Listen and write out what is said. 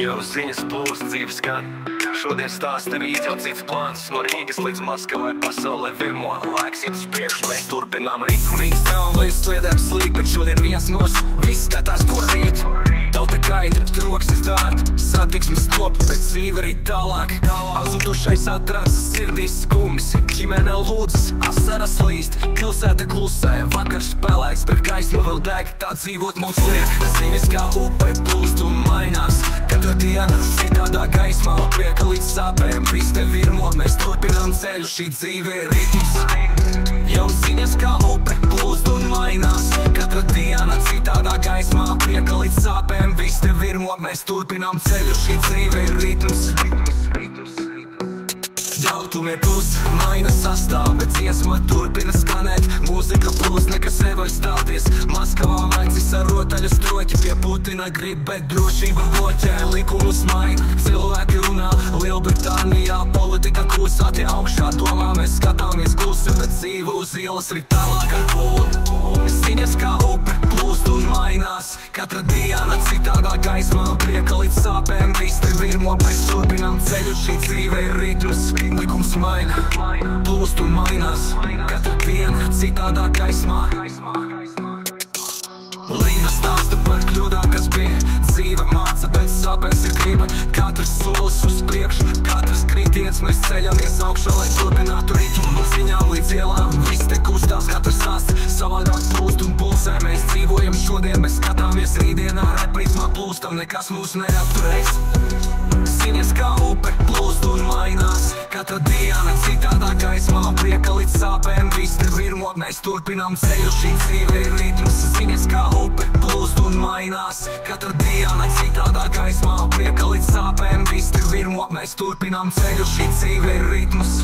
Jau ziņas plūst dzīves gan. Šodien stāsta rīt jau cits plāns. No Rīgas līdz Maskavai pasaulē virmo. Laiks iet uz priekšu, mēs turpinām ritmu. Rīgas tramvajas sliedēm slīd, bet šodien viens nos. Viss skatās ko rīt. Tauta gaida, troksnis dārta. Satiksmes top, bet dzīve arī tālāk. Pazudušais atrāds, sirdīs skumjas. Ģimene lūdzas, asaras līst. Pilsēta klusē, vakars pelēks, bet gaisma vēl deg. Tā dzīvot mums liek. Ziņas kā upe plūst un mainās. Katra diena citādā gaismā, prieka līdz sāpēm. Viss te virmo, mēs turpinām ceļu, šī dzīve ir ritms. Jau ziņas kā upe plūst un mainās. Katra diena citādā gaismā, prieka līdz sāpēm. Viss te virmo, mēs turpinām ceļu, šī dzīve ir ritms. Dautumie plus, maina sastāv, bet dziesma turpina skanēt. Mūzika plūst, nekas nevar stāties. Maskavā laiks ar rotaļu stroķi. Pie Putina grib, bet drošība bloķē. Likumus maina, cilvēki runā. Lielbritānijā politika klusā, tie augšā domā. Mēs skatāmies klusi, bet dzīve uz ielas ir tālāk ar pūli. Ziņas kā upe plūst un mainās. Katra diena citādā gaismā, prieka līdz sāpēm. Viss te virmo, mēs turpinām ceļu, šī dzīve ir ritms. Likums maina, plūst un mainās. Katra diena citādā gaismā. Līna stāsta par kļūdām, kas bija. Dzīve māca, bet sāpēs ir griba. Katrs solis uz priekšu, katrs kritiens. Mēs ceļamies augšā, lai turpinātu ritmu. No ziņām līdz ielām, viss te kustās. Katrs stāsts savādāk plūst un pulsē. Mēs dzīvojam šodien, mēs skatāmies rītdienā. Reprizmā plūstam, nekas mūs neapturēs. Ziņas kā upe plūst un mainās. Katra diena citādā gaismā, prieka līdz sāpēm. Viss te virmo, mēs turpinām ceļu, šī dzīve ir ritms. Ziņas kā upe plūst un mainās. Katra diena citādā gaismā, prieka līdz sāpēm. Viss te virmo, mēs turpinām ceļu, šī dzīve ir ritms.